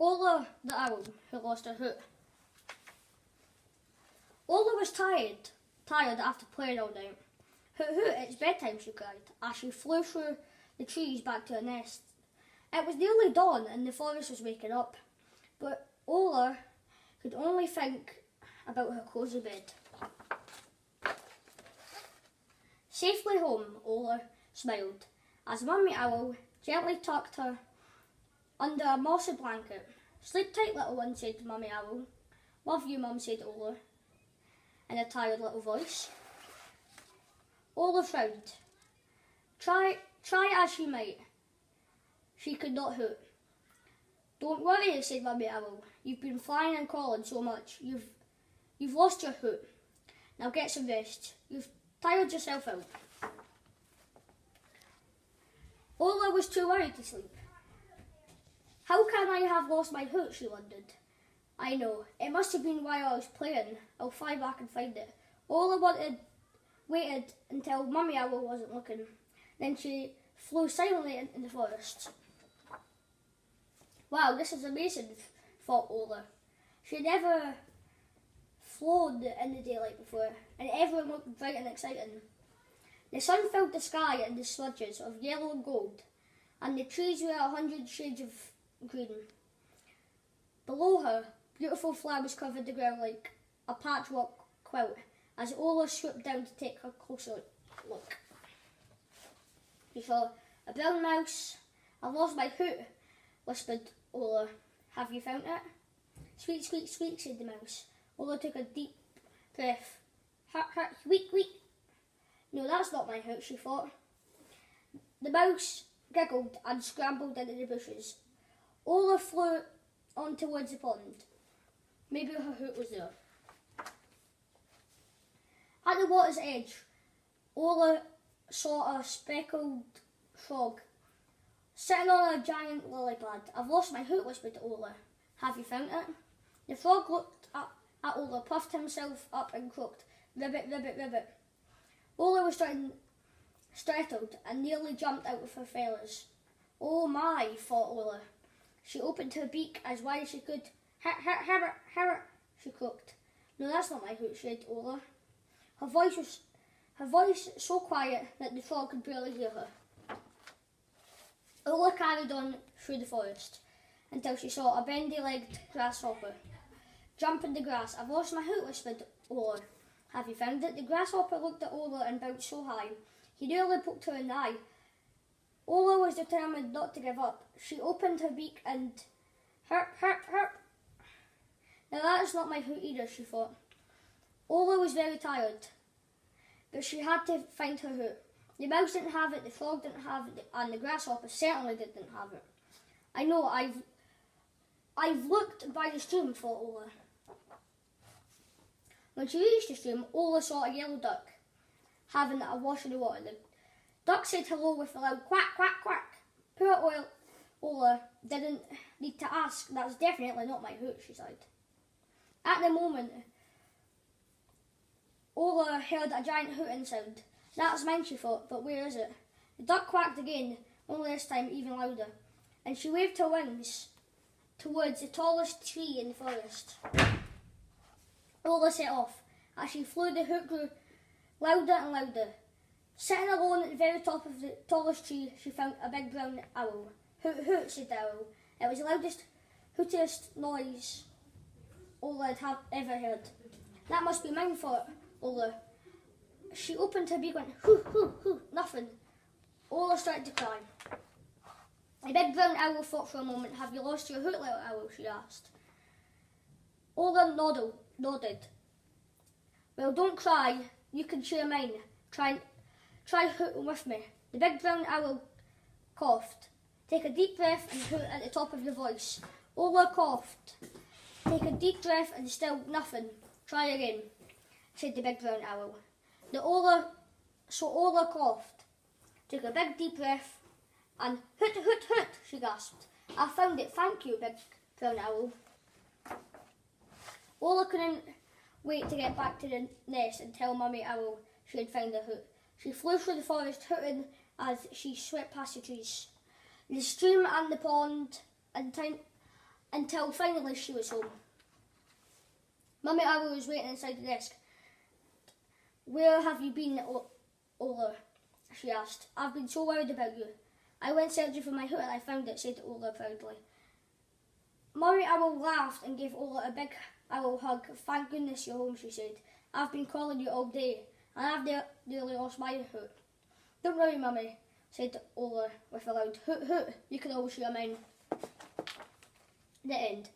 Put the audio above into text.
Oola the owl who lost her hoot. Oola was tired after playing all night. Hoot hoot, it's bedtime, she cried, as she flew through the trees back to her nest. It was nearly dawn and the forest was waking up, but Oola could only think about her cosy bed. Safely home, Oola smiled, as Mummy Owl gently tucked her under a mossy blanket. Sleep tight, little one, said Mummy Owl. Love you, Mum, said Oola, in a tired little voice. Oola frowned. Try as she might, she could not hoot. Don't worry, said Mummy Owl. You've been flying and crawling so much. You've lost your hoot. Now get some rest. You've tired yourself out. Oola was too worried to sleep. How can I have lost my hoot, she wondered. I know, it must have been while I was playing. I'll fly back and find it. Oola waited until Mummy Owl wasn't looking. Then she flew silently into the forest. Wow, this is amazing, thought Oola. She had never flown in the daylight before, and everyone looked bright and exciting. The sun filled the sky in the smudges of yellow and gold, and the trees were 100 shades of green. Below her, beautiful flowers covered the ground like a patchwork quilt, as Oola swooped down to take a closer look. She saw a brown mouse. I've lost my hoot, whispered Oola. Have you found it? Squeak, squeak, squeak, said the mouse. Oola took a deep breath. Hurt, hurt, squeak, squeak. No, that's not my hoot, she thought. The mouse giggled and scrambled into the bushes. Oola flew on towards the pond. Maybe her hoot was there. At the water's edge, Oola saw a speckled frog sitting on a giant lily pad. I've lost my hoot, whispered Oola. Have you found it? The frog looked at Oola, puffed himself up and croaked, ribbit, ribbit, ribbit. Oola was startled and nearly jumped out of her feathers. Oh my, thought Oola. She opened her beak as wide as she could. Her, she croaked. No, that's not my hoot, said Oola. Her voice so quiet that the frog could barely hear her. Oola carried on through the forest until she saw a bendy-legged grasshopper jump in the grass. I've lost my hoot, whispered Oola. Have you found it? The grasshopper looked at Oola and bounced so high he nearly poked her in the eye. Oola was determined not to give up. She opened her beak and herp. Now that is not my hoot either, she thought. Oola was very tired, but she had to find her hoot. The mouse didn't have it, the frog didn't have it, and the grasshopper certainly didn't have it. I know, I've looked by the stream, thought Oola. When she reached the stream, Oola saw a yellow duck having a wash in the water. The duck said hello with a loud quack, quack, quack. Poor Oola didn't need to ask. That's definitely not my hoot, she sighed. At the moment, Oola heard a giant hooting sound. That's mine, she thought, but where is it? The duck quacked again, only this time even louder, and she waved her wings towards the tallest tree in the forest. Oola set off. As she flew, the hoot grew louder and louder. Sitting alone at the very top of the tallest tree, she found a big brown owl. Hoot, hoot, said the owl. It was the loudest, hootiest noise Oola had ever heard. That must be mine, thought Oola. She opened her beak and went, hoo, hoo, hoo, nothing. Oola started to cry. The big brown owl thought for a moment. Have you lost your hoot, little owl? She asked. Oola nodded. Well, don't cry. You can share mine. Try hooting with me. The big brown owl coughed. Take a deep breath and hoot at the top of your voice. Oola coughed. Take a deep breath and still nothing. Try again, said the big brown owl. Oola coughed. Took a big deep breath and hoot, hoot, hoot, she gasped. I found it. Thank you, big brown owl. Oola couldn't wait to get back to the nest and tell Mummy Owl she had found a hoot. She flew through the forest, hooting as she swept past the trees. The stream and the pond and until finally she was home. Mummy Owl was waiting inside the desk. "Where have you been, Oola?" she asked. "I've been so worried about you. I went searching for my hoot and I found it," said Oola proudly. Mummy Owl laughed and gave Oola a big owl hug. "Thank goodness you're home," she said. "I've been calling you all day and I've nearly lost my hoot." "Don't worry, Mummy," said Oola with a loud hoot hoot. "You can always share mine." The end.